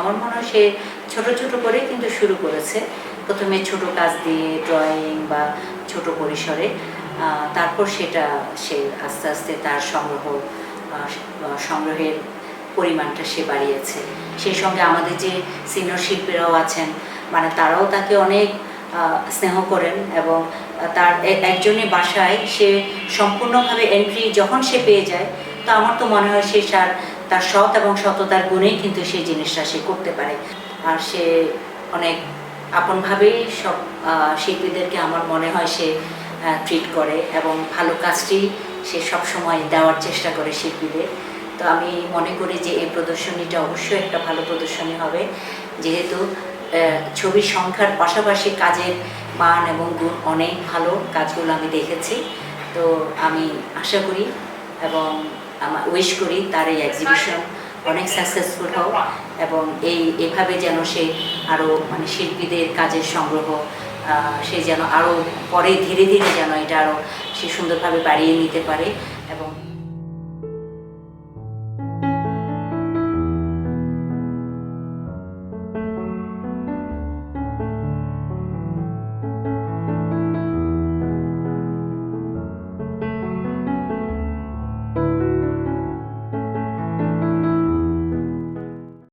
আমার মনে হয় সে ছোট ছোট করে কিন্তু শুরু করেছে। প্রথমে ছোট কাজ দিয়ে ড্রয়িং বা ছোট পরিসরে, তারপর সেটা সে আস্তে আস্তে তার সংগ্রহের পরিমাণটা সে বাড়িয়েছে। সেই সঙ্গে আমাদের যে সিনিয়র শিল্পীরাও আছেন, মানে তারাও তাকে অনেক স্নেহ করেন এবং তার একজনের বাসায় সে সম্পূর্ণভাবে এন্ট্রি যখন সে পেয়ে যায়, তো আমার তো মনে হয় সে তার সৎ এবং সততার গুণেই কিন্তু সেই জিনিসটা সে করতে পারে। আর সে অনেক আপনভাবেই সব শিল্পীদেরকে আমার মনে হয় সে ট্রিট করে এবং ভালো কাজটি সে সবসময় দেওয়ার চেষ্টা করে শিল্পীদের। তো আমি মনে করি যে এই প্রদর্শনীটা অবশ্যই একটা ভালো প্রদর্শনী হবে, যেহেতু ছবির সংখ্যার পাশাপাশি কাজের মান এবং গুণ অনেক ভালো। কাজগুলো আমি দেখেছি, তো আমি আশা করি এবং আমার উইশ করি তার এই এক্সিবিশন অনেক সাকসেসফুল হোক এবং এভাবে যেন সে আরও মানে শিল্পীদের কাজের সংগ্রহ সে যেন আরও পরে ধীরে ধীরে যেন এটা আরও সে সুন্দরভাবে বাড়িয়ে নিতে পারে এবং